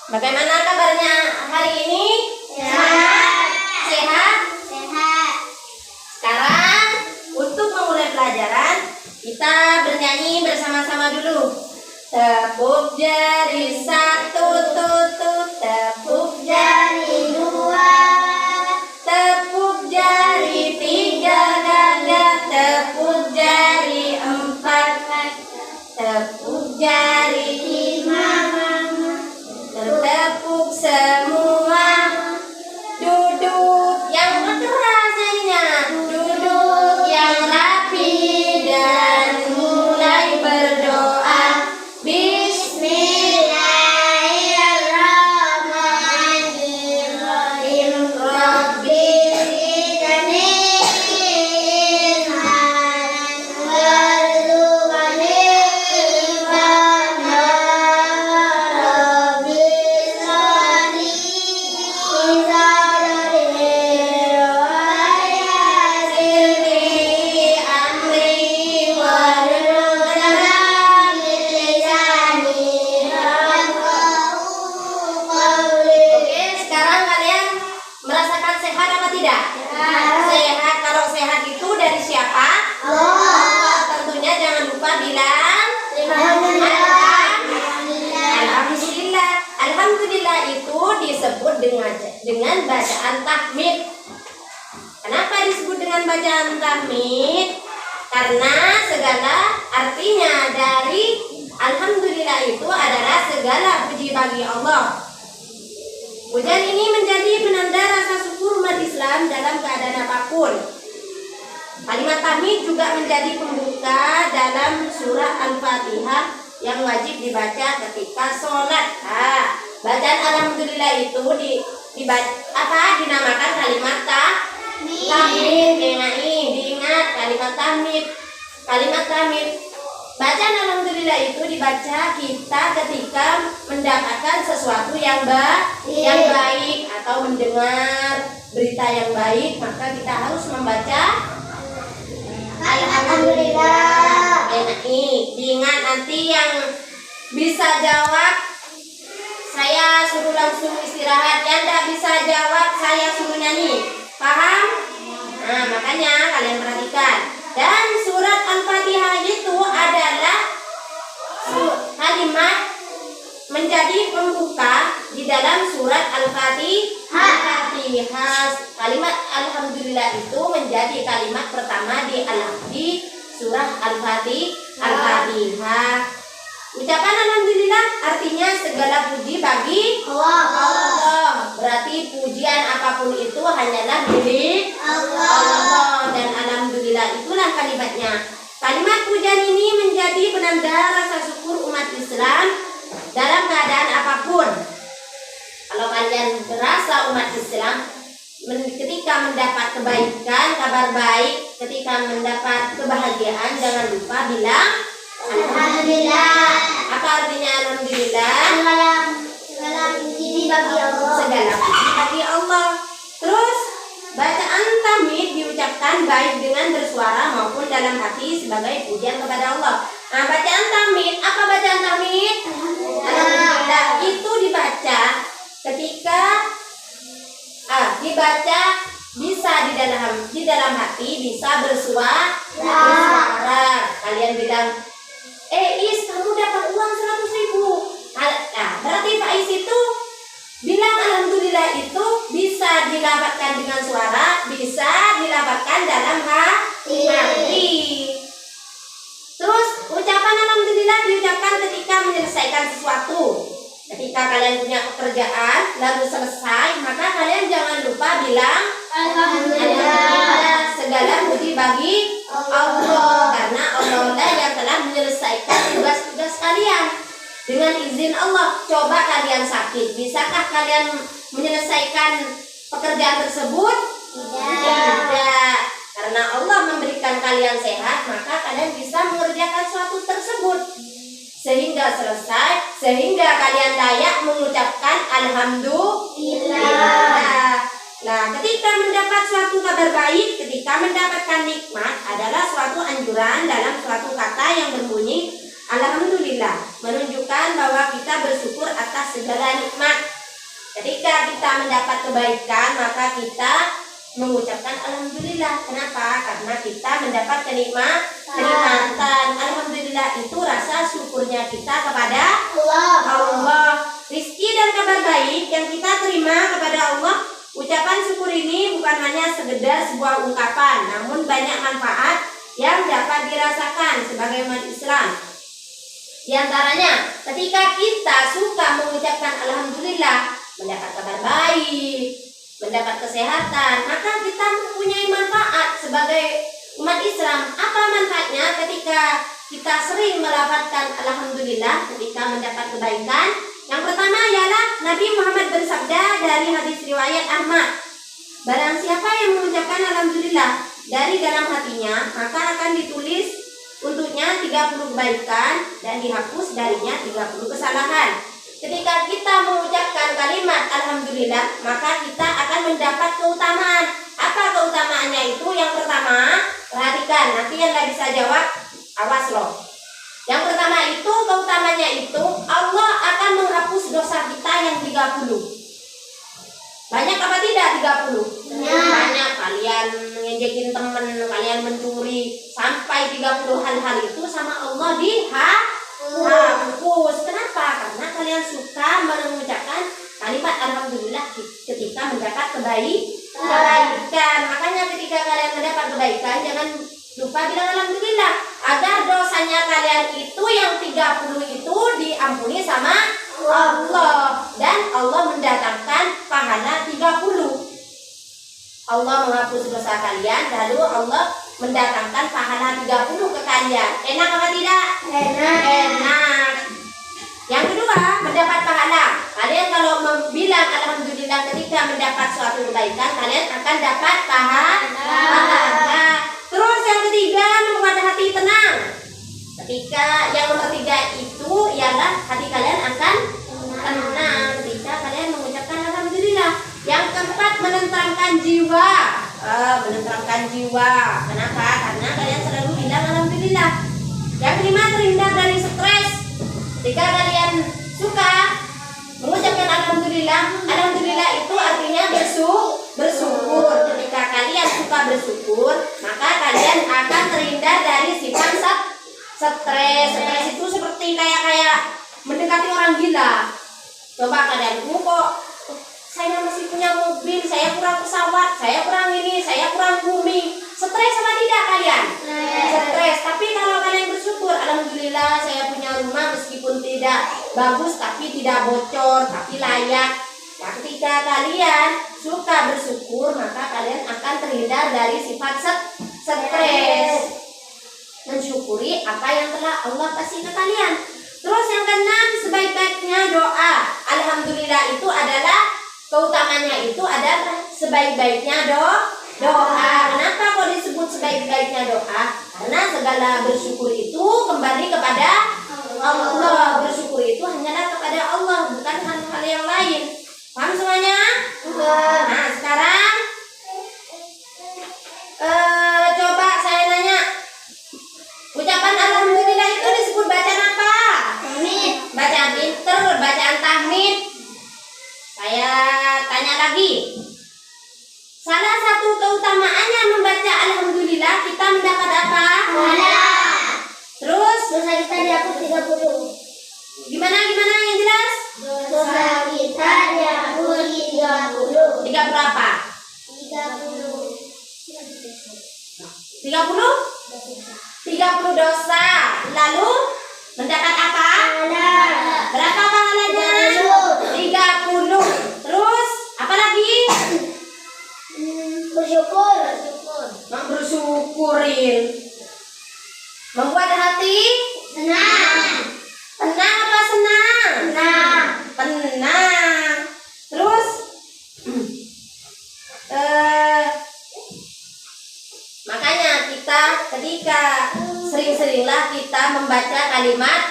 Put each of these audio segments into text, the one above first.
Bagaimana kabarnya hari ini? Sehat. Sehat? Sehat. Sekarang untuk memulai pelajaran, kita bernyanyi bersama-sama dulu. Tepuk jari satu tutut, tepuk jari dua, tepuk jari tiga gagak, tepuk jari empat, tepuk jari lima, tertepuk semua. Duduk yang keras nyanyinya, duduk yang rapi dan mulai berdoa. Bismillahirrahmanirrahim. Rabbil zidni ilman warzuqni ilman. Rabbil zidni sehat apa tidak? Sehat. Kalau sehat itu dari siapa? Allah. Tentunya jangan lupa bilang Alhamdulillah. Alhamdulillah itu disebut dengan bacaan tahmid. Kenapa disebut dengan bacaan tahmid? Karena segala artinya dari Alhamdulillah itu adalah segala puji bagi Allah. Pujian ini menjadi penanda rasa syukur umat Islam dalam keadaan apapun. Kalimat tahmid juga menjadi pembuka dalam surah Al-Fatihah yang wajib dibaca ketika sholat. Bacaan Alhamdulillah itu dinamakan kalimat tahmid. Diingat kalimat tahmid. Kalimat tahmid. Bacaan Alhamdulillah itu dibaca kita ketika mendapatkan sesuatu yang baik atau mendengar berita yang baik, maka kita harus membaca Alhamdulillah. Diingat nanti yang bisa jawab saya suruh langsung istirahat, yang tidak bisa jawab saya suruh nyanyi. Paham? Nah, makanya kalian perhatikan. Dan surat Al-Fatihah itu adalah kalimat menjadi pembuka di dalam surat Al-Fatihah. Kalimat Alhamdulillah itu menjadi kalimat pertama di surah Al-Fatihah. Ucapan Alhamdulillah artinya segala puji bagi Allah. Berarti pujian apapun itu hanyalah milik Allah. Dan Alhamdulillah itulah kalimatnya. Kalimat pujian ini menjadi penanda rasa syukur umat Islam dalam keadaan apapun. Kalau kalian berasa umat Islam ketika mendapat kebaikan, kabar baik, ketika mendapat kebahagiaan, jangan lupa bilang Alhamdulillah. Apa artinya Alhamdulillah? Segala puji bagi Allah. Segala puji bagi Allah. Terus bacaan tahmid diucapkan baik dengan bersuara maupun dalam hati sebagai pujian kepada Allah. Nah, bacaan tahmid, apa bacaan tahmid? Alhamdulillah itu dibaca ketika dibaca bisa di dalam hati, bisa bersuara. Kalian bilang, Is, kamu dapat uang 100.000. Nah, berarti Faiz itu bilang Alhamdulillah itu bisa dilafazkan dengan suara, bisa dilafazkan dalam hati. Terus ucapan Alhamdulillah diucapkan ketika menyelesaikan sesuatu. Ketika kalian punya pekerjaan lalu selesai, maka kalian jangan lupa bilang Alhamdulillah. Segala puji bagi Allah, karena Allah yang telah menyelesaikan tugas-tugas kalian. Dengan izin Allah, coba kalian sakit, bisakah kalian menyelesaikan pekerjaan tersebut? Tidak. Karena Allah memberikan kalian sehat, maka kalian bisa mengerjakan suatu tersebut sehingga selesai, sehingga kalian layak mengucapkan Alhamdulillah. Nah, ketika mendapat suatu kabar baik, ketika mendapatkan nikmat adalah suatu anjuran dalam suatu kata yang berbunyi Alhamdulillah, menunjukkan bahwa kita bersyukur atas segala nikmat. ketika kita mendapat kebaikan maka kita mengucapkan alhamdulillah. Kenapa? Karena kita mendapat kenikmatan. Alhamdulillah itu rasa syukurnya kita kepada Allah. Rizki dan kabar baik yang kita terima kepada Allah, ucapan syukur ini bukan hanya sekedar sebuah ungkapan, namun banyak manfaat yang dapat dirasakan sebagai umat Islam. Di antaranya, ketika kita suka mengucapkan alhamdulillah, mendapat kabar baik, mendapat kesehatan, maka kita mempunyai manfaat sebagai umat Islam. Apa manfaatnya ketika kita sering melafazkan alhamdulillah ketika mendapat kebaikan? Yang pertama ialah Nabi Muhammad bersabda dari hadis riwayat Ahmad, barang siapa yang mengucapkan alhamdulillah dari dalam hatinya, maka akan ditulis untuknya 30 kebaikan dan dihapus darinya 30 kesalahan. Ketika kita mengucapkan kalimat alhamdulillah, maka kita akan mendapat keutamaan. Apa keutamaannya itu? Yang pertama, perhatikan, nanti yang nggak bisa jawab, awas loh. Yang pertama itu, keutamanya itu Allah akan menghapus dosa kita yang 30. Banyak apa tidak 30? Banyak. Kalian ngejekin temen, kalian mencuri, sampai 30 hal-hal itu sama Allah dihapus. Kenapa? Karena kalian suka mengucapkan kalimat alhamdulillah ketika mendapat kebaikan. Makanya ketika kalian mendapat kebaikan, jangan lupa bilang alhamdulillah, agar dosanya kalian itu yang 30 itu diampuni sama Allah, dan Allah mendatangkan pahala 30. Allah menghapus dosa kalian, lalu Allah mendatangkan pahala 30 ke kalian. Enak apa tidak? Enak. Yang kedua, mendapat pahala. Kalian kalau bilang alhamdulillah ketika mendapat suatu kebaikan, kalian akan dapat pahala. Terus yang ketiga, membuat hati tenang. Ketika yang nomor 3 itu ialah hati kalian akan tenang ketika kalian mengucapkan alhamdulillah. Yang keempat, menenteramkan jiwa. Menenteramkan jiwa. Kenapa? Karena kalian selalu bilang alhamdulillah. Yang kelima, terhindar dari stres. Ketika kalian suka mengucapkan alhamdulillah, alhamdulillah itu artinya bersyukur. Ketika kalian suka bersyukur, maka kalian akan terhindar dari sifat stres. Stres itu seperti kayak mendekati orang gila. Coba kalian, kok saya masih punya mobil, saya kurang pesawat, saya kurang ini, saya kurang bumi. Stres apa tidak kalian? Stres. Tapi kalau kalian bersyukur, alhamdulillah saya punya rumah meskipun tidak bagus tapi tidak bocor, tapi layak. Nah, ketika kalian suka bersyukur, maka kalian akan terhindar dari sifat stres. Mensyukuri apa yang telah Allah kasih ke kalian. Terus yang keenam, sebaik-baiknya doa. Alhamdulillah itu adalah keutamanya itu adalah sebaik-baiknya doa. Kenapa kok disebut sebaik-baiknya doa? Karena segala bersyukur itu kembali kepada Allah. Bersyukur itu hanyalah kepada Allah, bukan hal-hal yang lain. Paham semuanya? Nah, sekarang coba saya nanya, ucapan alhamdulillah itu disebut bacaan apa? Tahmid. Bacaan pinter, bacaan tahmid. Saya tanya lagi. Salah satu keutamaannya membaca alhamdulillah, kita mendapat apa? Pahala. Terus Dosa kita dihapus 30. gimana yang jelas? Dosa kita dihapus 30. 30 apa? 30. 30 dosa. Lalu mendapat apa? Pahala. Berapa pahalanya? 30. Terus apa lagi? Bersyukur. Bersyukurin. Membuat hati Senang. tenang apa senang? Senang. Tenang. Terus makanya kita ketika sering-seringlah kita membaca kalimat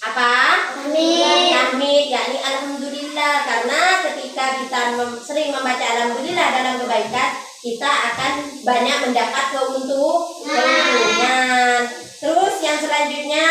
apa? Tahmid, yakni alhamdulillah. Karena ketika kita sering membaca alhamdulillah dalam kebaikan, kita akan banyak mendapat keuntungan. Terus yang selanjutnya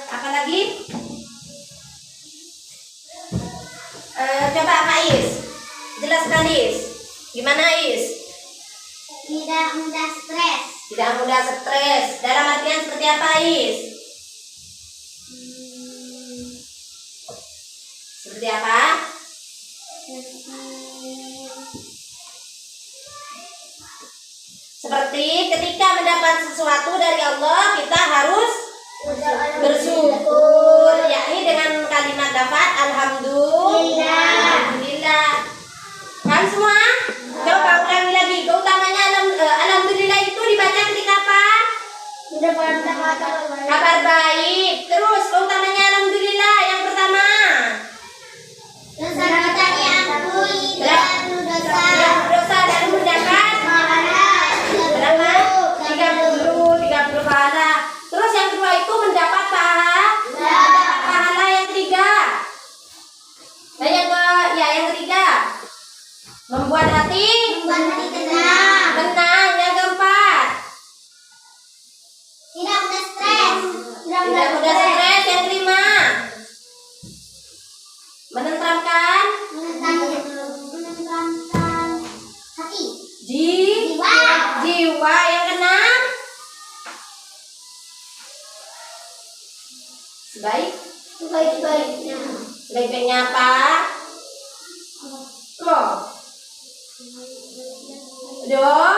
apa lagi? Coba Kak Is, jelaskan Is. Gimana Is? Tidak mudah stres. Tidak mudah stres. Dalam artian seperti apa Is? Seperti apa? Seperti ketika mendapat sesuatu dari Allah, kita harus bersyukur, yakni dengan kalimat lafaz alhamdulillah. Paham semua? Coba ulangi lagi. Keutamanya alhamdulillah itu dibaca ketika apa? Kabar baik. Terus keutamanya alhamdulillah yang pertama. Dosa kita diampuni dan Dosa dan mendapat berapa? 30 pahala. Terus yang kedua itu mendapat pahala yang ketiga. Dan yang ketiga membuat hati tenang. tenang. Yang keempat Tidak mudah stres. tidak mudah stres. Yang kelima menenteramkan menenteramkan hati. jiwa. Yang keenam Sebaik-baiknya. sebaik-baiknya apa? Doa.